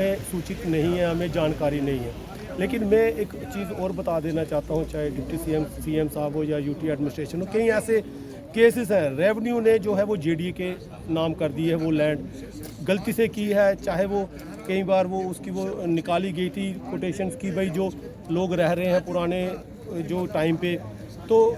सूचित नहीं है, हमें जानकारी नहीं है। लेकिन मैं एक चीज़ और बता देना चाहता हूँ, चाहे डिप्टी सीएम साहब हो या यूटी एडमिनिस्ट्रेशन हो, कई ऐसे केसेस हैं रेवेन्यू ने जो है वो जेडीए के नाम कर दी है, वो लैंड गलती से की है। चाहे वो कई बार वो उसकी वो निकाली गई थी कोटेशंस की, भाई जो लोग रह रहे हैं पुराने जो टाइम पे, तो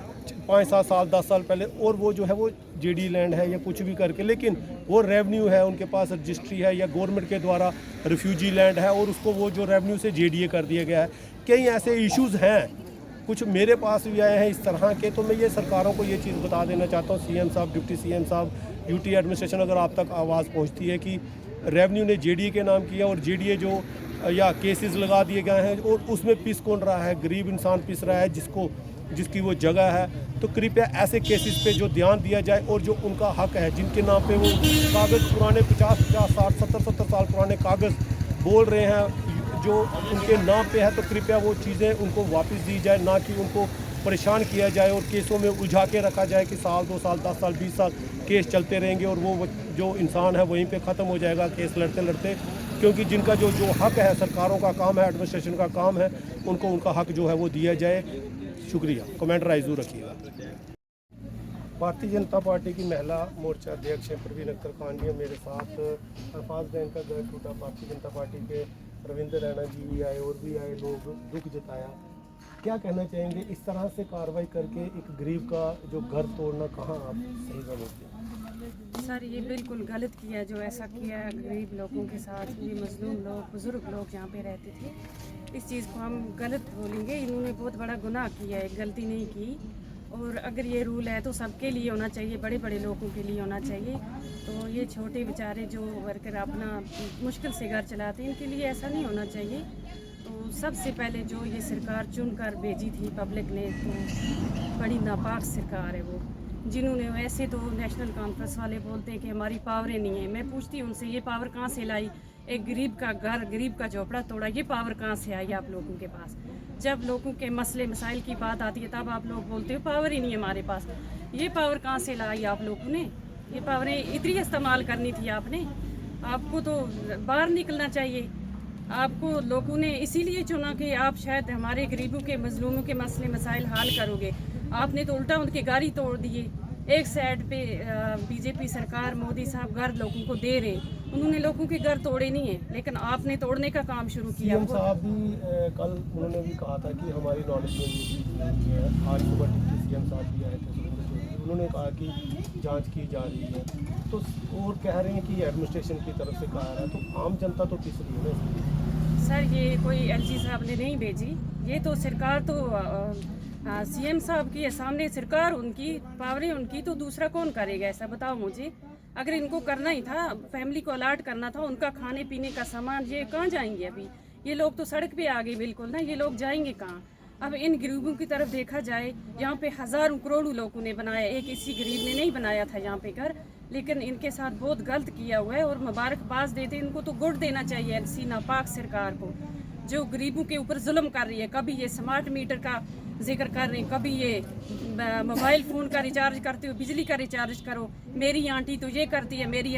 5-7 साल 10 साल पहले, और वो जो है वो जेडी लैंड है या कुछ भी करके, लेकिन वो रेवेन्यू है, उनके पास रजिस्ट्री है या गवर्नमेंट के द्वारा रिफ्यूजी लैंड है, और उसको वो जो रेवेन्यू से जेडीए कर दिया गया है। कई ऐसे इश्यूज़ हैं, कुछ मेरे पास भी आए हैं इस तरह के। तो मैं ये सरकारों को ये चीज़ बता देना चाहता हूँ, सीएम साहब, डिप्टी सीएम साहब, यूटी एडमिनिस्ट्रेशन, अगर आप तक आवाज़ पहुँचती है कि रेवेन्यू ने जेडीए के नाम किया और जेडीए जो या केसेस लगा दिए गए हैं और उसमें पिस कौन रहा है, गरीब इंसान पिस रहा है जिसकी वो जगह है। तो कृपया ऐसे केसेस पे जो ध्यान दिया जाए, और जो उनका हक है, जिनके नाम पे वो कागज़ पुराने 50, 60, 70 साल पुराने कागज़ बोल रहे हैं जो उनके नाम पे है, तो कृपया वो चीज़ें उनको वापस दी जाए, ना कि उनको परेशान किया जाए और केसों में उलझा के रखा जाए कि साल 2 साल 10 साल 20 साल केस चलते रहेंगे और वो जो इंसान है वहीं पे ख़त्म हो जाएगा केस लड़ते लड़ते। क्योंकि जिनका जो हक है, सरकारों का काम है, एडमिनिस्ट्रेशन का काम है, उनको उनका हक जो है वो दिया जाए। शुक्रिया। कमेंट राय ज़रूर रखिएगा। भारतीय जनता पार्टी की महिला मोर्चा अध्यक्ष परवीन अख्तर खान जी, मेरे साथ अल्फाज बैंक का घर टूटा, भारतीय जनता पार्टी के रविंद्र रैना जी भी आए और भी आए लोग, दुख जताया। क्या कहना चाहेंगे, इस तरह से कार्रवाई करके एक गरीब का जो घर तोड़ना कहाँ आप सही समझते हैं? सर, ये बिल्कुल गलत किया जो ऐसा किया गरीब लोगों के साथ। ये मजलूम लोग, बुज़ुर्ग लोग यहाँ पे रहते थे, इस चीज़ को हम गलत बोलेंगे। इन्होंने बहुत बड़ा गुनाह किया है, गलती नहीं की। और अगर ये रूल है तो सबके लिए होना चाहिए, बड़े बड़े लोगों के लिए होना चाहिए। तो ये छोटे बेचारे जो वर्कर अपना मुश्किल से घर चलाते हैं, इनके लिए ऐसा नहीं होना चाहिए। तो सबसे पहले जो ये सरकार चुनकर भेजी थी पब्लिक ने, तो बड़ी नापाक सरकार है वो, जिन्होंने वैसे तो नेशनल कॉन्फ्रेंस वाले बोलते हैं कि हमारी पावरें नहीं है। मैं पूछती हूँ उनसे, ये पावर कहाँ से लाई? एक गरीब का घर, गरीब का झोपड़ा तोड़ा, ये पावर कहाँ से आई आप लोगों के पास? जब लोगों के मसले मसाइल की बात आती है तब आप लोग बोलते हो पावर ही नहीं है हमारे पास। ये पावर कहाँ से लाई आप लोगों ने? ये पावरें इतनी इस्तेमाल करनी थी आपने? आपको तो बाहर निकलना चाहिए। आपको लोगों ने इसीलिए चुना कि आप शायद हमारे गरीबों के, मजलूमों के मसले मसाइल हल करोगे। आपने तो उल्टा उनके घर ही तोड़ दिए। एक साइड पे बीजेपी सरकार, मोदी साहब घर लोगों को दे रहे, उन्होंने लोगों के घर तोड़े नहीं है, लेकिन आपने तोड़ने का काम शुरू किया। सीएम साहब भी कल उन्होंने भी कहा था कि हमारी नॉलेज में है। आज सुबह डिप्टी सीएम साहब भी आए थे, उन्होंने कहा कि जांच की जा रही है, तो और कह रहे हैं कि एडमिनिस्ट्रेशन की तरफ से कहा रहा है, तो आम जनता तो पिस रही है। सर, ये कोई एलजी साहब ने नहीं भेजी, ये तो सरकार तो सीएम साहब की है, सामने सरकार उनकी, पावरें उनकी, तो दूसरा कौन करेगा ऐसा? बताओ मुझे। अगर इनको करना ही था, फैमिली को अलर्ट करना था, उनका खाने पीने का सामान, ये कहाँ जाएंगे अभी? ये लोग तो सड़क पे आ गए बिल्कुल ना, ये लोग जाएंगे कहाँ? अब इन गरीबों की तरफ देखा जाए, यहाँ पे हज़ारों करोड़ों लोगों ने बनाया, एक इसी गरीब ने नहीं बनाया था यहाँ पे घर, लेकिन इनके साथ बहुत गलत किया हुआ है। और मुबारकबाद देते, इनको तो गुड देना चाहिए ऐसी नापाक सरकार को जो गरीबों के ऊपर जुल्म कर रही है। कभी ये स्मार्ट मीटर का जिक्र कर रहे हैं, कभी ये मोबाइल फ़ोन का रिचार्ज करते हो, बिजली का रिचार्ज करो, मेरी आंटी तो ये करती है, मेरी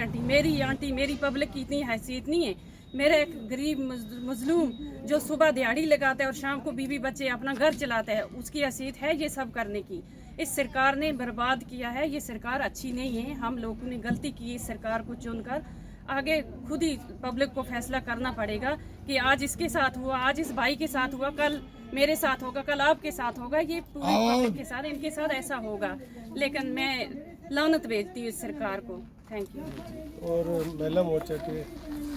आंटी। मेरी पब्लिक की इतनी हैसियत नहीं है। मेरा एक गरीब मजलूम जो सुबह दिहाड़ी लगाता है और शाम को बीवी बच्चे अपना घर चलाता है, उसकी हैसियत है ये सब करने की? इस सरकार ने बर्बाद किया है, ये सरकार अच्छी नहीं है। हम लोगों ने गलती की इस सरकार को चुनकर। आगे खुद ही पब्लिक को फैसला करना पड़ेगा कि आज इसके साथ हुआ, आज इस भाई के साथ हुआ, कल मेरे साथ होगा, कल आपके साथ होगा, ये पूरी पब्लिक के साथ, इनके साथ ऐसा होगा। लेकिन मैं लानत भेजती हूँ इस सरकार को। Thank you. और महिला मोर्चा के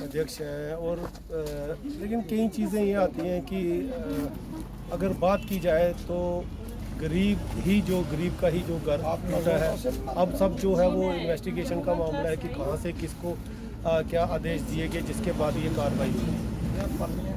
अध्यक्ष हैं, और लेकिन कई चीज़ें ये आती हैं कि अगर बात की जाए तो गरीब का ही जो घर टूटा है, अब सब जो है वो इन्वेस्टिगेशन का मामला है कि कहाँ से किसको क्या आदेश दिए गए जिसके बाद ये कार्रवाई हुई।